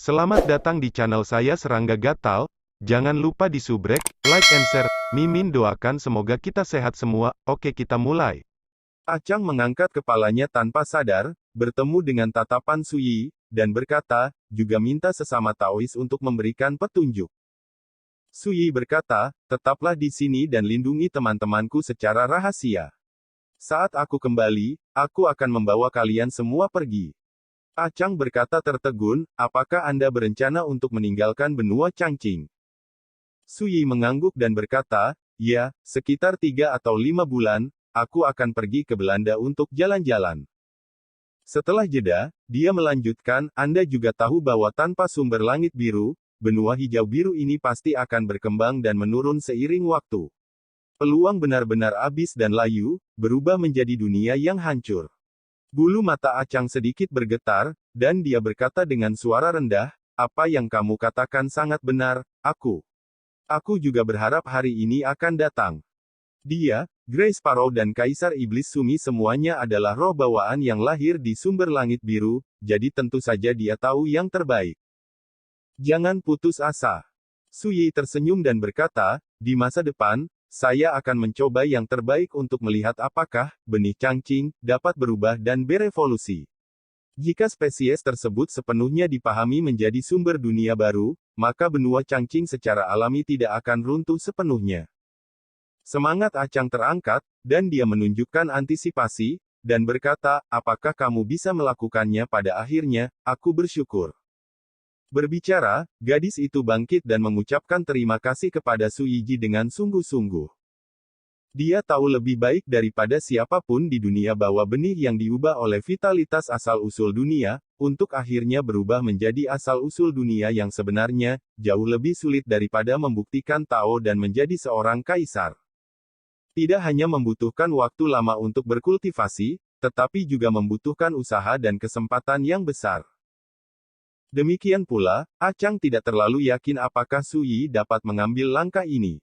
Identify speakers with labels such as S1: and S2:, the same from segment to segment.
S1: Selamat datang di channel saya Serangga Gatal. Jangan lupa di subrek, like and share. Mimin doakan semoga kita sehat semua. Oke, kita mulai.
S2: Acang mengangkat kepalanya tanpa sadar, bertemu dengan tatapan Suyi, dan berkata, juga minta sesama Taois untuk memberikan petunjuk. Suyi berkata, tetaplah di sini dan lindungi teman-temanku secara rahasia. Saat aku kembali, aku akan membawa kalian semua pergi. Acang berkata tertegun, apakah Anda berencana untuk meninggalkan benua Changqing? Suyi mengangguk dan berkata, ya, sekitar 3 atau 5 bulan, aku akan pergi ke Belanda untuk jalan-jalan. Setelah jeda, dia melanjutkan, Anda juga tahu bahwa tanpa sumber langit biru, benua hijau biru ini pasti akan berkembang dan menurun seiring waktu. Peluang benar-benar habis dan layu, berubah menjadi dunia yang hancur. Bulu mata Acang sedikit bergetar, dan dia berkata dengan suara rendah, apa yang kamu katakan sangat benar, aku. Aku juga berharap hari ini akan datang. Dia, Grey Sparrow dan Kaisar Iblis Sumi semuanya adalah roh bawaan yang lahir di sumber langit biru, jadi tentu saja dia tahu yang terbaik. Jangan putus asa. Suyi tersenyum dan berkata, di masa depan, saya akan mencoba yang terbaik untuk melihat apakah benih Changqing dapat berubah dan berevolusi. Jika spesies tersebut sepenuhnya dipahami menjadi sumber dunia baru, maka benua Changqing secara alami tidak akan runtuh sepenuhnya. Semangat Acang terangkat, dan dia menunjukkan antisipasi, dan berkata, apakah kamu bisa melakukannya pada akhirnya, aku bersyukur. Berbicara, gadis itu bangkit dan mengucapkan terima kasih kepada Suyiji dengan sungguh-sungguh. Dia tahu lebih baik daripada siapapun di dunia bahwa benih yang diubah oleh vitalitas asal-usul dunia, untuk akhirnya berubah menjadi asal-usul dunia yang sebenarnya, jauh lebih sulit daripada membuktikan Tao dan menjadi seorang kaisar. Tidak hanya membutuhkan waktu lama untuk berkultivasi, tetapi juga membutuhkan usaha dan kesempatan yang besar. Demikian pula, Acang tidak terlalu yakin apakah Suyi dapat mengambil langkah ini.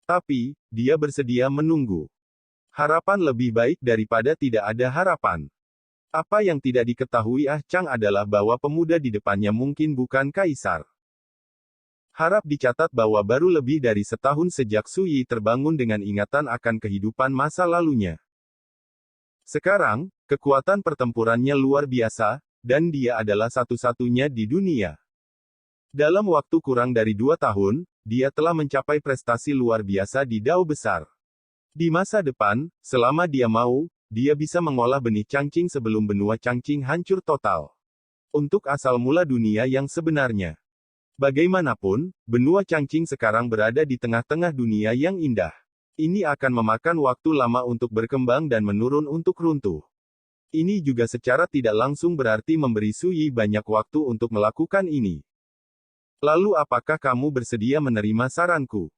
S2: Tapi, dia bersedia menunggu. Harapan lebih baik daripada tidak ada harapan. Apa yang tidak diketahui Acang adalah bahwa pemuda di depannya mungkin bukan kaisar. Harap dicatat bahwa baru lebih dari setahun sejak Suyi terbangun dengan ingatan akan kehidupan masa lalunya. Sekarang, kekuatan pertempurannya luar biasa, dan dia adalah satu-satunya di dunia. Dalam waktu kurang dari 2 tahun, dia telah mencapai prestasi luar biasa di Dao besar. Di masa depan, selama dia mau, dia bisa mengolah benih Changqing sebelum benua Changqing hancur total. Untuk asal mula dunia yang sebenarnya. Bagaimanapun, benua Changqing sekarang berada di tengah-tengah dunia yang indah. Ini akan memakan waktu lama untuk berkembang dan menurun untuk runtuh. Ini juga secara tidak langsung berarti memberi Suyi banyak waktu untuk melakukan ini. Lalu apakah kamu bersedia menerima saranku?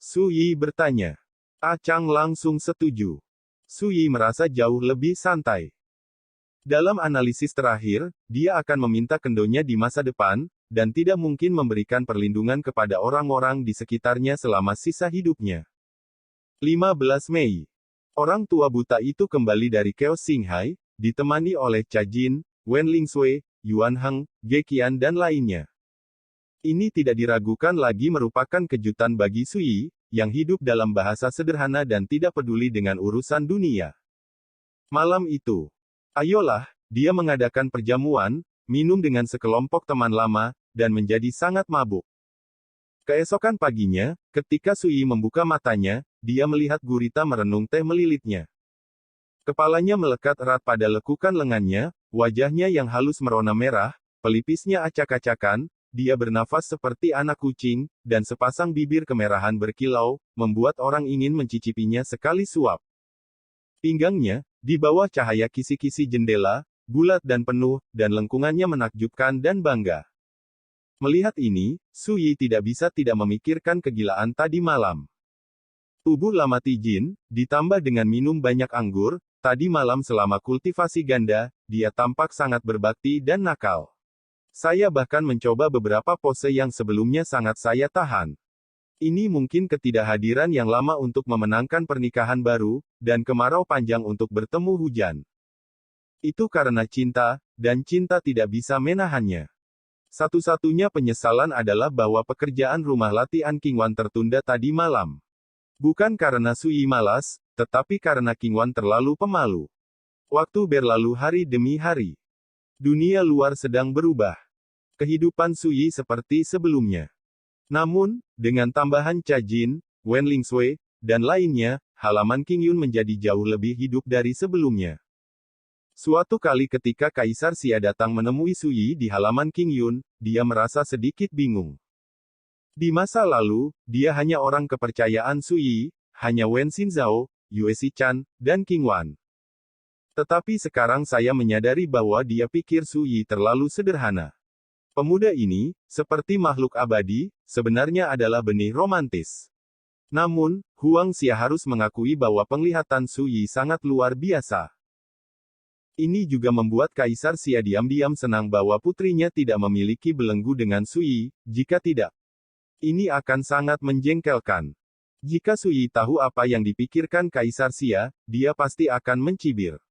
S2: Suyi bertanya. Acang langsung setuju. Suyi merasa jauh lebih santai. Dalam analisis terakhir, dia akan meminta kendonya di masa depan, dan tidak mungkin memberikan perlindungan kepada orang-orang di sekitarnya selama sisa hidupnya. 15 Mei. Orang tua buta itu kembali dari Chaos Xinghai, ditemani oleh Cha Jin, Wen Lingsui, Yuan Heng, Ge Qian dan lainnya. Ini tidak diragukan lagi merupakan kejutan bagi Suyi, yang hidup dalam bahasa sederhana dan tidak peduli dengan urusan dunia. Malam itu, ayolah, dia mengadakan perjamuan, minum dengan sekelompok teman lama, dan menjadi sangat mabuk. Keesokan paginya, ketika Suyi membuka matanya, dia melihat gurita merenung teh melilitnya. Kepalanya melekat erat pada lekukan lengannya, wajahnya yang halus merona merah, pelipisnya acak-acakan, dia bernafas seperti anak kucing, dan sepasang bibir kemerahan berkilau, membuat orang ingin mencicipinya sekali suap. Pinggangnya, di bawah cahaya kisi-kisi jendela, bulat dan penuh, dan lengkungannya menakjubkan dan bangga. Melihat ini, Suyi tidak bisa tidak memikirkan kegilaan tadi malam. Tubuh lama Tijin, ditambah dengan minum banyak anggur, tadi malam selama kultivasi ganda, dia tampak sangat berbakti dan nakal. Saya bahkan mencoba beberapa pose yang sebelumnya sangat saya tahan. Ini mungkin ketidakhadiran yang lama untuk memenangkan pernikahan baru, dan kemarau panjang untuk bertemu hujan. Itu karena cinta, dan cinta tidak bisa menahannya. Satu-satunya penyesalan adalah bahwa pekerjaan rumah latihan Qingwan tertunda tadi malam. Bukan karena Sui malas, tetapi karena Qingwan terlalu pemalu. Waktu berlalu hari demi hari. Dunia luar sedang berubah. Kehidupan Sui seperti sebelumnya. Namun, dengan tambahan Cha Jin, Wen Lingsui, dan lainnya, halaman Qingyun menjadi jauh lebih hidup dari sebelumnya. Suatu kali ketika Kaisar Xia datang menemui Sui di halaman Qingyun, dia merasa sedikit bingung. Di masa lalu, dia hanya orang kepercayaan Sui, hanya Wen Xinzhao, Yue Xichan, dan Qingwan. Tetapi sekarang saya menyadari bahwa dia pikir Sui terlalu sederhana. Pemuda ini, seperti makhluk abadi, sebenarnya adalah benih romantis. Namun, Huang Xia harus mengakui bahwa penglihatan Sui sangat luar biasa. Ini juga membuat Kaisar Xia diam-diam senang bahwa putrinya tidak memiliki belenggu dengan Sui, jika tidak. Ini akan sangat menjengkelkan. Jika Sui tahu apa yang dipikirkan Kaisar Xia, dia pasti akan mencibir.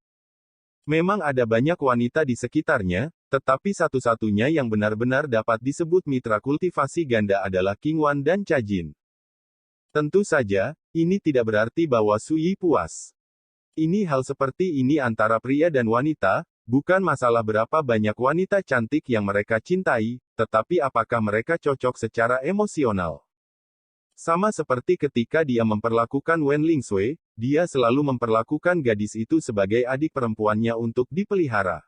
S2: Memang ada banyak wanita di sekitarnya, tetapi satu-satunya yang benar-benar dapat disebut mitra kultivasi ganda adalah Qingwan dan Cha Jin. Tentu saja, ini tidak berarti bahwa Sui puas. Ini hal seperti ini antara pria dan wanita, bukan masalah berapa banyak wanita cantik yang mereka cintai, tetapi apakah mereka cocok secara emosional. Sama seperti ketika dia memperlakukan Wen Lingsui, dia selalu memperlakukan gadis itu sebagai adik perempuannya untuk dipelihara.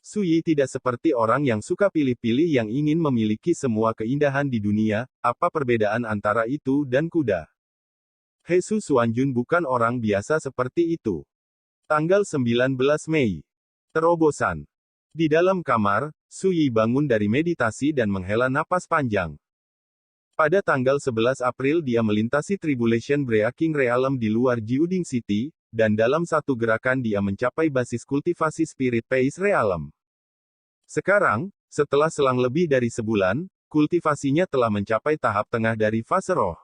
S2: Sui tidak seperti orang yang suka pilih-pilih yang ingin memiliki semua keindahan di dunia, apa perbedaan antara itu dan kuda? Hesu Xuanjun bukan orang biasa seperti itu. Tanggal 19 Mei. Terobosan. Di dalam kamar, Sui bangun dari meditasi dan menghela napas panjang. Pada tanggal 11 April dia melintasi Tribulation Breaking Realm di luar Jiuding City, dan dalam satu gerakan dia mencapai basis kultivasi Spirit Pace Realm. Sekarang, setelah selang lebih dari sebulan, kultivasinya telah mencapai tahap tengah dari fase roh.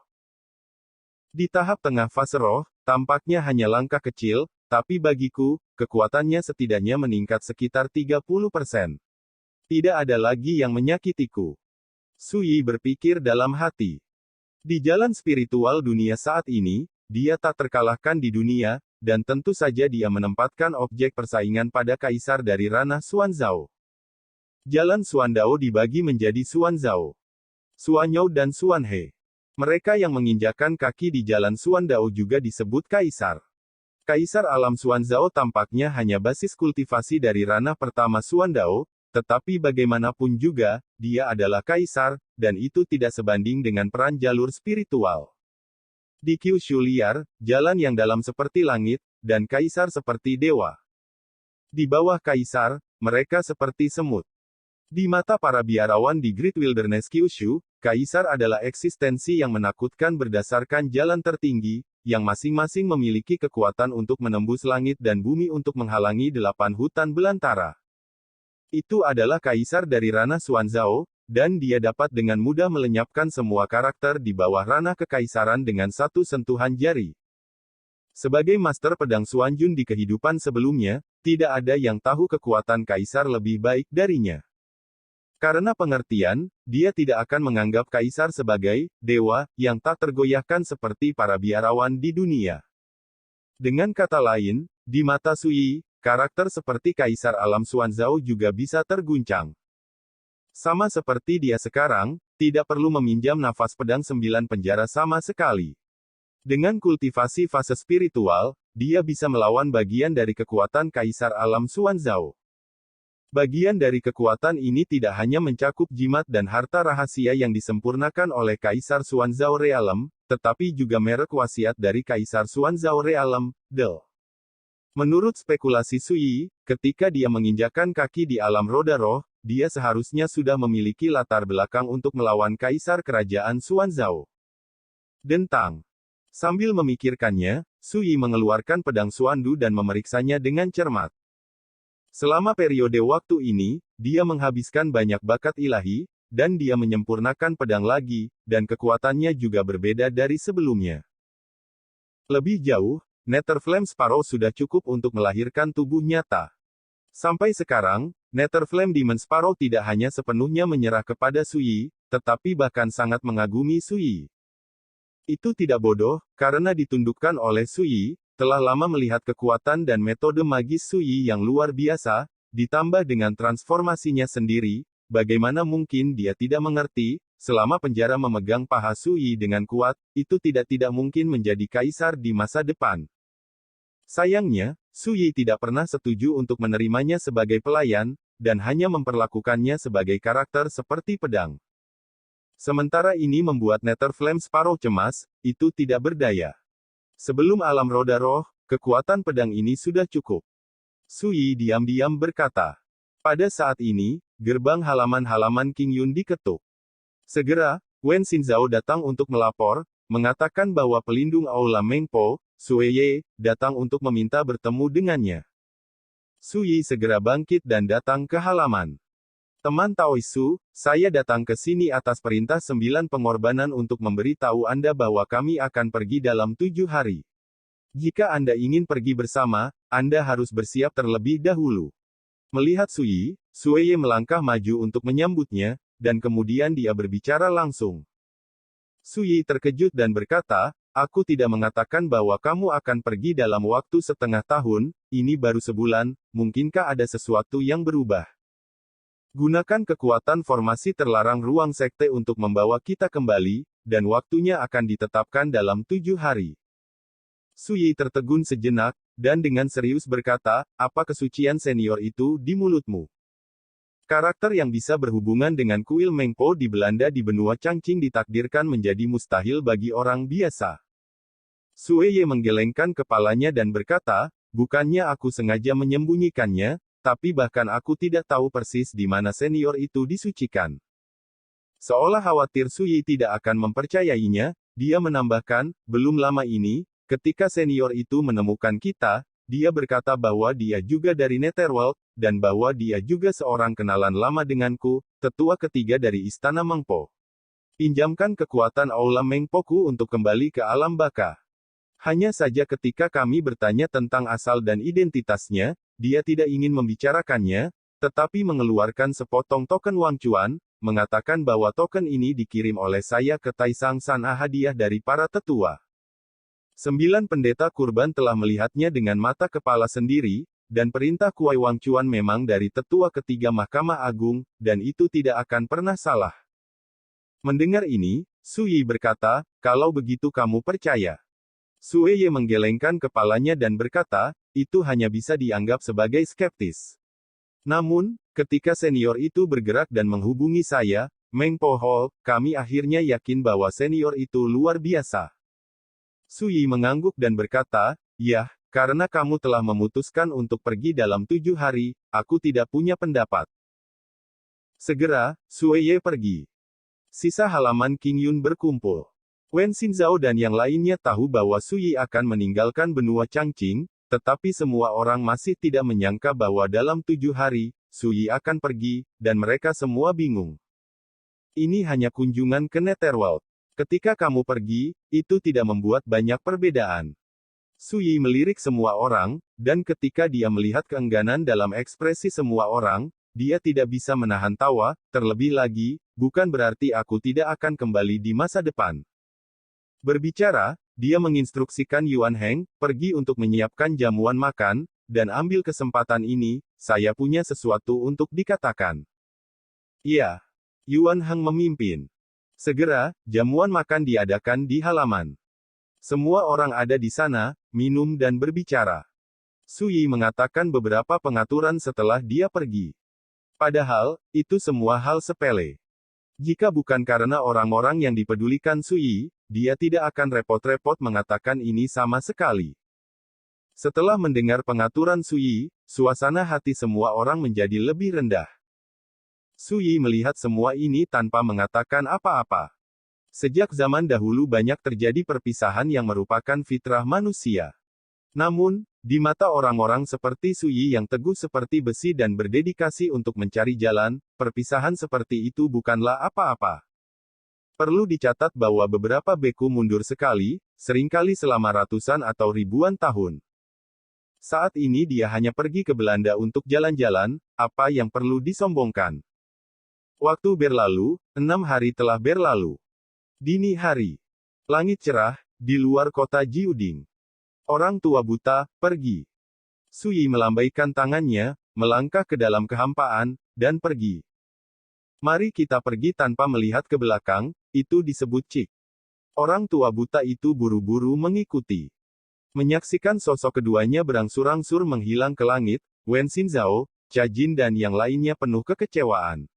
S2: Di tahap tengah fase roh, tampaknya hanya langkah kecil, tapi bagiku, kekuatannya setidaknya meningkat sekitar 30%. Tidak ada lagi yang menyakitiku. Sui berpikir dalam hati. Di jalan spiritual dunia saat ini, dia tak terkalahkan di dunia, dan tentu saja dia menempatkan objek persaingan pada kaisar dari ranah Xuanzhao. Jalan Xuandao dibagi menjadi Xuanzhao, Xuanyou dan Xuanhe. Mereka yang menginjakan kaki di jalan Xuandao juga disebut kaisar. Kaisar alam Xuanzhao tampaknya hanya basis kultivasi dari ranah pertama Xuandao, tetapi bagaimanapun juga, dia adalah kaisar, dan itu tidak sebanding dengan peran jalur spiritual. Di Kyushu liar, jalan yang dalam seperti langit, dan kaisar seperti dewa. Di bawah kaisar, mereka seperti semut. Di mata para biarawan di Great Wilderness Kyushu, kaisar adalah eksistensi yang menakutkan berdasarkan jalan tertinggi, yang masing-masing memiliki kekuatan untuk menembus langit dan bumi untuk menghalangi 8 hutan belantara. Itu adalah kaisar dari ranah Xuanzhao, dan dia dapat dengan mudah melenyapkan semua karakter di bawah ranah kekaisaran dengan satu sentuhan jari. Sebagai master pedang Xuanjun di kehidupan sebelumnya, tidak ada yang tahu kekuatan kaisar lebih baik darinya. Karena pengertian, dia tidak akan menganggap kaisar sebagai dewa yang tak tergoyahkan seperti para biarawan di dunia. Dengan kata lain, di mata Sui, karakter seperti kaisar alam Xuanzhao juga bisa terguncang. Sama seperti dia sekarang, tidak perlu meminjam nafas pedang 9 penjara sama sekali. Dengan kultivasi fase spiritual, dia bisa melawan bagian dari kekuatan kaisar alam Xuanzhao. Bagian dari kekuatan ini tidak hanya mencakup jimat dan harta rahasia yang disempurnakan oleh Kaisar Xuanzhao Realm, tetapi juga merek wasiat dari Kaisar Xuanzhao Realm, Del. Menurut spekulasi Sui, ketika dia menginjakan kaki di alam roda roh, dia seharusnya sudah memiliki latar belakang untuk melawan Kaisar Kerajaan Xuanzhao. Dentang. Sambil memikirkannya, Sui mengeluarkan pedang Xuandu dan memeriksanya dengan cermat. Selama periode waktu ini, dia menghabiskan banyak bakat ilahi, dan dia menyempurnakan pedang lagi, dan kekuatannya juga berbeda dari sebelumnya. Lebih jauh, Nether Flame Sparrow sudah cukup untuk melahirkan tubuh nyata. Sampai sekarang, Netherflame Demon Sparrow tidak hanya sepenuhnya menyerah kepada Suyi, tetapi bahkan sangat mengagumi Suyi. Itu tidak bodoh, karena ditundukkan oleh Suyi, telah lama melihat kekuatan dan metode magis Suyi yang luar biasa, ditambah dengan transformasinya sendiri, bagaimana mungkin dia tidak mengerti, selama penjara memegang paha Suyi dengan kuat, itu tidak mungkin menjadi kaisar di masa depan. Sayangnya, Suyi tidak pernah setuju untuk menerimanya sebagai pelayan, dan hanya memperlakukannya sebagai karakter seperti pedang. Sementara ini membuat Netherflame Sparrow cemas, itu tidak berdaya. Sebelum alam roda roh, kekuatan pedang ini sudah cukup. Suyi diam-diam berkata. Pada saat ini, gerbang halaman-halaman King Yun diketuk. Segera, Wen Xinzhao datang untuk melapor, mengatakan bahwa pelindung Aula Mengpo, Sueye, datang untuk meminta bertemu dengannya. Suyi segera bangkit dan datang ke halaman. Teman Taoisu, saya datang ke sini atas perintah 9 pengorbanan untuk memberitahu Anda bahwa kami akan pergi dalam 7 hari. Jika Anda ingin pergi bersama, Anda harus bersiap terlebih dahulu. Melihat Suyi, Sueye melangkah maju untuk menyambutnya, dan kemudian dia berbicara langsung. Suyi terkejut dan berkata, aku tidak mengatakan bahwa kamu akan pergi dalam waktu setengah tahun, ini baru sebulan, mungkinkah ada sesuatu yang berubah? Gunakan kekuatan formasi terlarang ruang sekte untuk membawa kita kembali, dan waktunya akan ditetapkan dalam 7 hari. Suyi tertegun sejenak, dan dengan serius berkata, apa kesucian senior itu di mulutmu? Karakter yang bisa berhubungan dengan kuil Mengpo di Belanda di benua Changqing ditakdirkan menjadi mustahil bagi orang biasa. Sueye menggelengkan kepalanya dan berkata, bukannya aku sengaja menyembunyikannya, tapi bahkan aku tidak tahu persis di mana senior itu disucikan. Seolah khawatir Suyi tidak akan mempercayainya, dia menambahkan, belum lama ini, ketika senior itu menemukan kita, dia berkata bahwa dia juga dari Netherworld, dan bahwa dia juga seorang kenalan lama denganku, tetua ketiga dari Istana Mengpo. Pinjamkan kekuatan Aula Mengpoku untuk kembali ke alam baka. Hanya saja ketika kami bertanya tentang asal dan identitasnya, dia tidak ingin membicarakannya, tetapi mengeluarkan sepotong token Wang Chuan, mengatakan bahwa token ini dikirim oleh saya ke Taisang Sana hadiah dari para tetua. 9 pendeta kurban telah melihatnya dengan mata kepala sendiri, dan perintah Kuai Wang Chuan memang dari tetua ketiga Mahkamah Agung, dan itu tidak akan pernah salah. Mendengar ini, Suyi berkata, kalau begitu kamu percaya. Sueye menggelengkan kepalanya dan berkata, itu hanya bisa dianggap sebagai skeptis. Namun, ketika senior itu bergerak dan menghubungi saya, Mengpo Hall, kami akhirnya yakin bahwa senior itu luar biasa. Suyi mengangguk dan berkata, yah, karena kamu telah memutuskan untuk pergi dalam 7 hari, aku tidak punya pendapat. Segera, Sueye pergi. Sisa halaman King Yun berkumpul. Wen Xinzhao dan yang lainnya tahu bahwa Suyi akan meninggalkan benua Changqing, tetapi semua orang masih tidak menyangka bahwa dalam 7 hari, Suyi akan pergi, dan mereka semua bingung. Ini hanya kunjungan ke Netherworld. Ketika kamu pergi, itu tidak membuat banyak perbedaan. Suyi melirik semua orang, dan ketika dia melihat keengganan dalam ekspresi semua orang, dia tidak bisa menahan tawa, terlebih lagi, bukan berarti aku tidak akan kembali di masa depan. Berbicara, dia menginstruksikan Yuan Heng, pergi untuk menyiapkan jamuan makan, dan ambil kesempatan ini, saya punya sesuatu untuk dikatakan. Iya. Yuan Heng memimpin. Segera, jamuan makan diadakan di halaman. Semua orang ada di sana, minum dan berbicara. Suyi mengatakan beberapa pengaturan setelah dia pergi. Padahal, itu semua hal sepele. Jika bukan karena orang-orang yang dipedulikan Suyi, dia tidak akan repot-repot mengatakan ini sama sekali. Setelah mendengar pengaturan Suyi, suasana hati semua orang menjadi lebih rendah. Suyi melihat semua ini tanpa mengatakan apa-apa. Sejak zaman dahulu banyak terjadi perpisahan yang merupakan fitrah manusia. Namun, di mata orang-orang seperti Suyi yang teguh seperti besi dan berdedikasi untuk mencari jalan, perpisahan seperti itu bukanlah apa-apa. Perlu dicatat bahwa beberapa beku mundur sekali, seringkali selama ratusan atau ribuan tahun. Saat ini dia hanya pergi ke Belanda untuk jalan-jalan, apa yang perlu disombongkan. Waktu berlalu, 6 hari telah berlalu. Dini hari. Langit cerah, di luar kota Jiuding. Orang tua buta, pergi. Sui melambaikan tangannya, melangkah ke dalam kehampaan, dan pergi. Mari kita pergi tanpa melihat ke belakang, itu disebut cik. Orang tua buta itu buru-buru mengikuti. Menyaksikan sosok keduanya berangsur-angsur menghilang ke langit, Wen Xinzhao, Cha Jin dan yang lainnya penuh kekecewaan.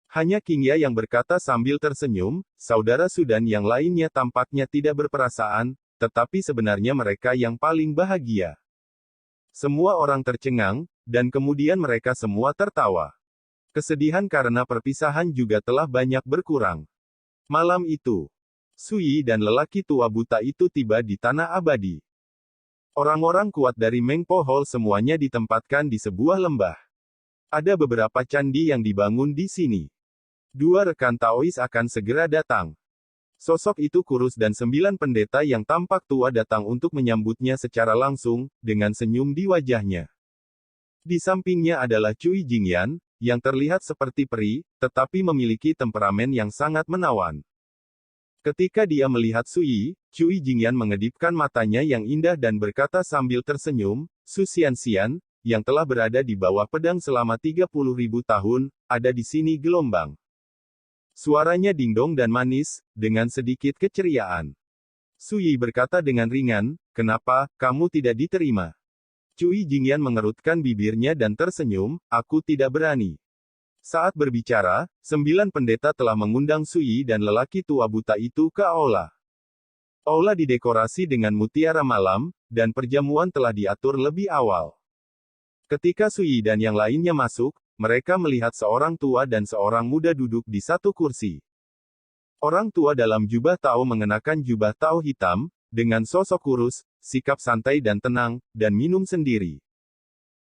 S2: Hanya Qingya yang berkata sambil tersenyum, saudara Su dan yang lainnya tampaknya tidak berperasaan, tetapi sebenarnya mereka yang paling bahagia. Semua orang tercengang, dan kemudian mereka semua tertawa. Kesedihan karena perpisahan juga telah banyak berkurang. Malam itu, Sui dan lelaki tua buta itu tiba di tanah abadi. Orang-orang kuat dari Mengpo Hall semuanya ditempatkan di sebuah lembah. Ada beberapa candi yang dibangun di sini. 2 rekan Taois akan segera datang. Sosok itu kurus dan 9 pendeta yang tampak tua datang untuk menyambutnya secara langsung, dengan senyum di wajahnya. Di sampingnya adalah Cui Jingyan, yang terlihat seperti peri, tetapi memiliki temperamen yang sangat menawan. Ketika dia melihat Sui, Cui Jingyan mengedipkan matanya yang indah dan berkata sambil tersenyum, Su Xianxian, yang telah berada di bawah pedang selama 30.000 tahun, ada di sini gelombang. Suaranya dingdong dan manis, dengan sedikit keceriaan. Sui berkata dengan ringan, kenapa, kamu tidak diterima? Cui Jingyan mengerutkan bibirnya dan tersenyum, aku tidak berani. Saat berbicara, 9 pendeta telah mengundang Sui dan lelaki tua buta itu ke aula. Aula didekorasi dengan mutiara malam, dan perjamuan telah diatur lebih awal. Ketika Sui dan yang lainnya masuk, mereka melihat seorang tua dan seorang muda duduk di satu kursi. Orang tua dalam jubah Tao mengenakan jubah Tao hitam, dengan sosok kurus, sikap santai dan tenang, dan minum sendiri.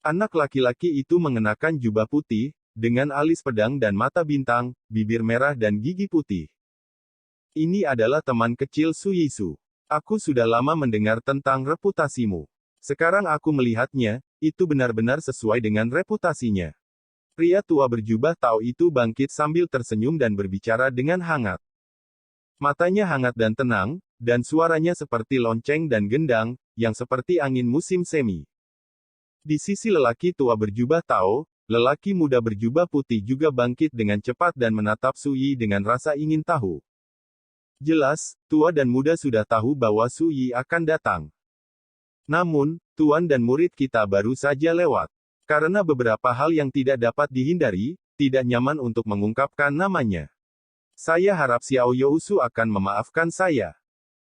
S2: Anak laki-laki itu mengenakan jubah putih, dengan alis pedang dan mata bintang, bibir merah dan gigi putih. Ini adalah teman kecil Su Yisu. Aku sudah lama mendengar tentang reputasimu. Sekarang aku melihatnya, itu benar-benar sesuai dengan reputasinya. Pria tua berjubah Tao itu bangkit sambil tersenyum dan berbicara dengan hangat. Matanya hangat dan tenang, dan suaranya seperti lonceng dan gendang, yang seperti angin musim semi. Di sisi lelaki tua berjubah Tao, lelaki muda berjubah putih juga bangkit dengan cepat dan menatap Sui dengan rasa ingin tahu. Jelas, tua dan muda sudah tahu bahwa Sui akan datang. Namun, tuan dan murid kita baru saja lewat. Karena beberapa hal yang tidak dapat dihindari, tidak nyaman untuk mengungkapkan namanya. Saya harap Xiao Yousu akan memaafkan saya.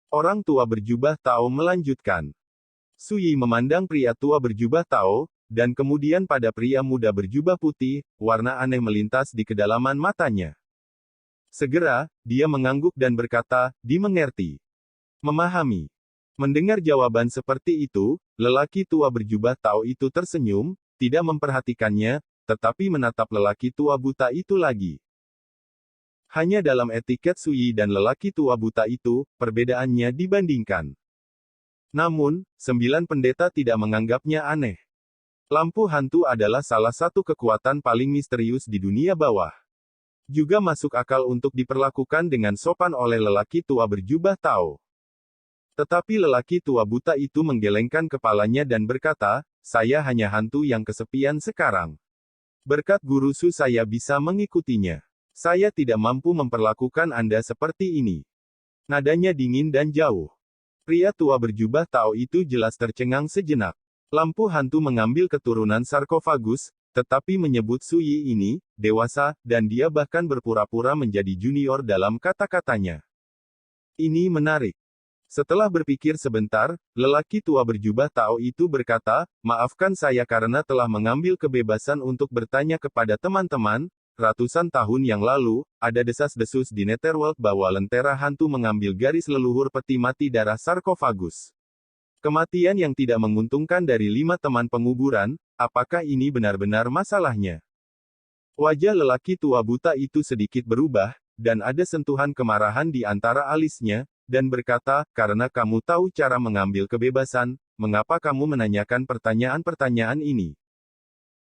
S2: Orang tua berjubah Tao melanjutkan. Sui memandang pria tua berjubah Tao, dan kemudian pada pria muda berjubah putih, warna aneh melintas di kedalaman matanya. Segera, dia mengangguk dan berkata, dimengerti. Memahami. Mendengar jawaban seperti itu, lelaki tua berjubah Tao itu tersenyum, tidak memperhatikannya, tetapi menatap lelaki tua buta itu lagi. Hanya dalam etiket Sui dan lelaki tua buta itu, perbedaannya dibandingkan. Namun, 9 pendeta tidak menganggapnya aneh. Lampu hantu adalah salah satu kekuatan paling misterius di dunia bawah. Juga masuk akal untuk diperlakukan dengan sopan oleh lelaki tua berjubah Tao. Tetapi lelaki tua buta itu menggelengkan kepalanya dan berkata, saya hanya hantu yang kesepian sekarang. Berkat guru Su saya bisa mengikutinya. Saya tidak mampu memperlakukan Anda seperti ini. Nadanya dingin dan jauh. Pria tua berjubah Tao itu jelas tercengang sejenak. Lampu hantu mengambil keturunan sarkofagus, tetapi menyebut Sui ini, dewasa, dan dia bahkan berpura-pura menjadi junior dalam kata-katanya. Ini menarik. Setelah berpikir sebentar, lelaki tua berjubah Tao itu berkata, maafkan saya karena telah mengambil kebebasan untuk bertanya kepada teman-teman, ratusan tahun yang lalu, ada desas-desus di Netherworld bahwa lentera hantu mengambil garis leluhur peti mati darah sarkofagus. Kematian yang tidak menguntungkan dari 5 teman penguburan, apakah ini benar-benar masalahnya? Wajah lelaki tua buta itu sedikit berubah, dan ada sentuhan kemarahan di antara alisnya, dan berkata, karena kamu tahu cara mengambil kebebasan, mengapa kamu menanyakan pertanyaan-pertanyaan ini?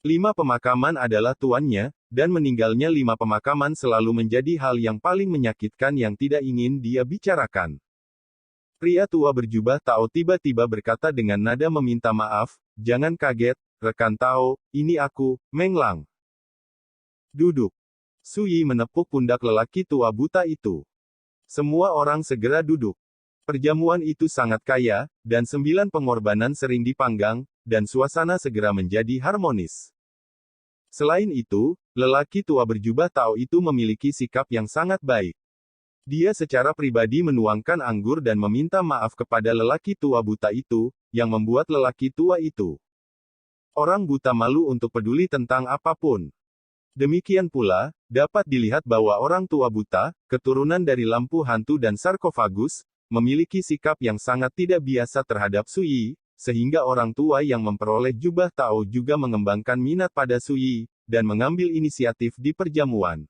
S2: 5 pemakaman adalah tuannya, dan meninggalnya 5 pemakaman selalu menjadi hal yang paling menyakitkan yang tidak ingin dia bicarakan. Pria tua berjubah Tao tiba-tiba berkata dengan nada meminta maaf, jangan kaget, rekan Tao, ini aku, Meng Lang. Duduk. Suyi menepuk pundak lelaki tua buta itu. Semua orang segera duduk. Perjamuan itu sangat kaya, dan 9 pengorbanan sering dipanggang, dan suasana segera menjadi harmonis. Selain itu, lelaki tua berjubah Tao itu memiliki sikap yang sangat baik. Dia secara pribadi menuangkan anggur dan meminta maaf kepada lelaki tua buta itu, yang membuat lelaki tua itu. Orang buta malu untuk peduli tentang apapun. Demikian pula, dapat dilihat bahwa orang tua buta, keturunan dari lampu hantu dan sarkofagus, memiliki sikap yang sangat tidak biasa terhadap Suyi, sehingga orang tua yang memperoleh jubah Tao juga mengembangkan minat pada Suyi, dan mengambil inisiatif di perjamuan.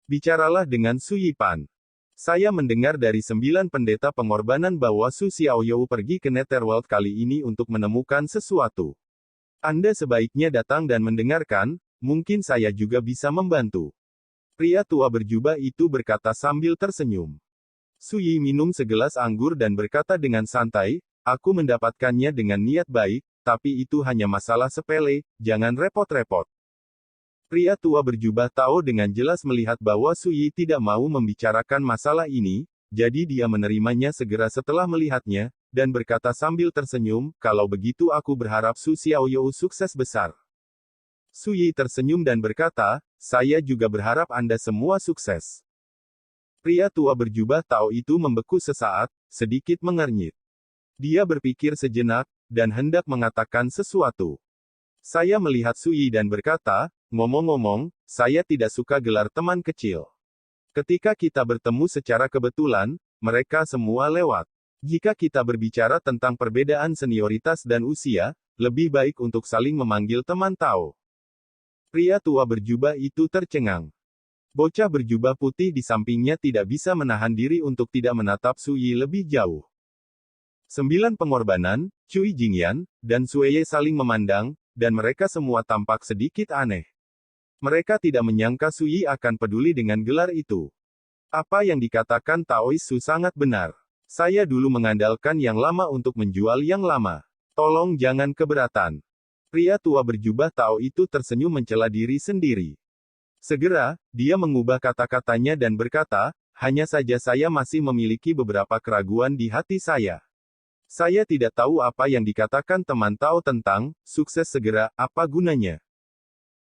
S2: Bicaralah dengan Suyi Pan. Saya mendengar dari 9 pendeta pengorbanan bahwa Su Xiaoyou pergi ke Netherworld kali ini untuk menemukan sesuatu. Anda sebaiknya datang dan mendengarkan, mungkin saya juga bisa membantu. Pria tua berjubah itu berkata sambil tersenyum. Suyi minum segelas anggur dan berkata dengan santai, aku mendapatkannya dengan niat baik, tapi itu hanya masalah sepele, jangan repot-repot. Pria tua berjubah Tao dengan jelas melihat bahwa Suyi tidak mau membicarakan masalah ini, jadi dia menerimanya segera setelah melihatnya, dan berkata sambil tersenyum, kalau begitu aku berharap Su Xiaoyou sukses besar. Suyi tersenyum dan berkata, saya juga berharap Anda semua sukses. Pria tua berjubah Tao itu membeku sesaat, sedikit mengernyit. Dia berpikir sejenak, dan hendak mengatakan sesuatu. Saya melihat Suyi dan berkata, ngomong-ngomong, saya tidak suka gelar teman kecil. Ketika kita bertemu secara kebetulan, mereka semua lewat. Jika kita berbicara tentang perbedaan senioritas dan usia, lebih baik untuk saling memanggil teman Tao. Pria tua berjubah itu tercengang. Bocah berjubah putih di sampingnya tidak bisa menahan diri untuk tidak menatap Suyi lebih jauh. 9 pengorbanan, Cui Jingyan, dan Sueye saling memandang, dan mereka semua tampak sedikit aneh. Mereka tidak menyangka Suyi akan peduli dengan gelar itu. Apa yang dikatakan Taois Su sangat benar. Saya dulu mengandalkan yang lama untuk menjual yang lama. Tolong jangan keberatan. Pria tua berjubah Tao itu tersenyum mencela diri sendiri. Segera, dia mengubah kata-katanya dan berkata, hanya saja saya masih memiliki beberapa keraguan di hati saya. Saya tidak tahu apa yang dikatakan teman Tao tentang, sukses segera, apa gunanya.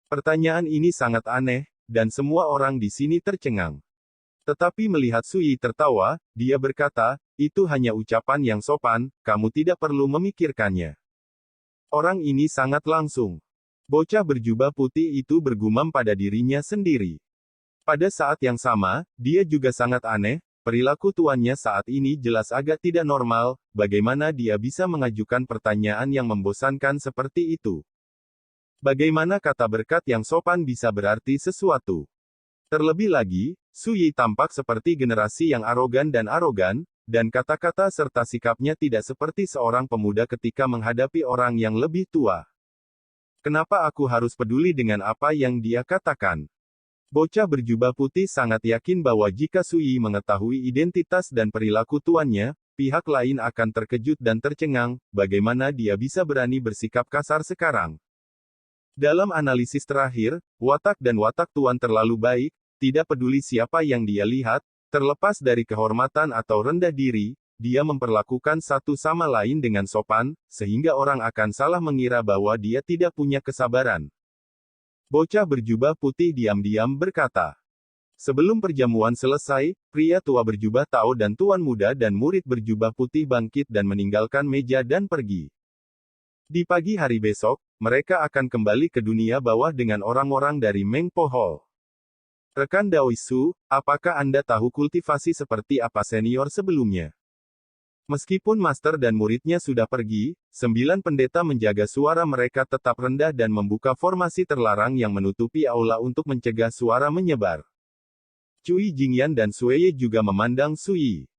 S2: Pertanyaan ini sangat aneh, dan semua orang di sini tercengang. Tetapi melihat Suyi tertawa, dia berkata, itu hanya ucapan yang sopan, kamu tidak perlu memikirkannya. Orang ini sangat langsung. Bocah berjubah putih itu bergumam pada dirinya sendiri. Pada saat yang sama, dia juga sangat aneh. Perilaku tuannya saat ini jelas agak tidak normal, bagaimana dia bisa mengajukan pertanyaan yang membosankan seperti itu? Bagaimana kata berkat yang sopan bisa berarti sesuatu? Terlebih lagi, Suyi tampak seperti generasi yang arogan, dan kata-kata serta sikapnya tidak seperti seorang pemuda ketika menghadapi orang yang lebih tua. Kenapa aku harus peduli dengan apa yang dia katakan? Bocah berjubah putih sangat yakin bahwa jika Suyi mengetahui identitas dan perilaku tuannya, pihak lain akan terkejut dan tercengang, bagaimana dia bisa berani bersikap kasar sekarang. Dalam analisis terakhir, watak dan watak tuan terlalu baik, tidak peduli siapa yang dia lihat, terlepas dari kehormatan atau rendah diri, dia memperlakukan satu sama lain dengan sopan, sehingga orang akan salah mengira bahwa dia tidak punya kesabaran. Bocah berjubah putih diam-diam berkata. Sebelum perjamuan selesai, pria tua berjubah Tao dan tuan muda dan murid berjubah putih bangkit dan meninggalkan meja dan pergi. Di pagi hari besok, mereka akan kembali ke dunia bawah dengan orang-orang dari Meng Po Hall. Rekan Daois Su, apakah Anda tahu kultivasi seperti apa senior sebelumnya? Meskipun master dan muridnya sudah pergi, 9 pendeta menjaga suara mereka tetap rendah dan membuka formasi terlarang yang menutupi aula untuk mencegah suara menyebar. Cui Jingyan dan Sueye juga memandang Suyi.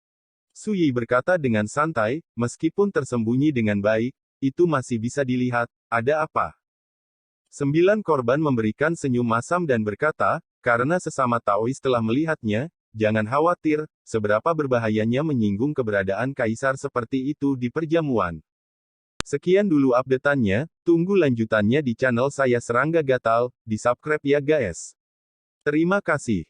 S2: Suyi berkata dengan santai, meskipun tersembunyi dengan baik, itu masih bisa dilihat. Ada apa? 9 korban memberikan senyum masam dan berkata, karena sesama Taois telah melihatnya, jangan khawatir, seberapa berbahayanya menyinggung keberadaan kaisar seperti itu di perjamuan. Sekian dulu update-annya, tunggu lanjutannya di channel saya Serangga Gatal, di subscribe ya guys. Terima kasih.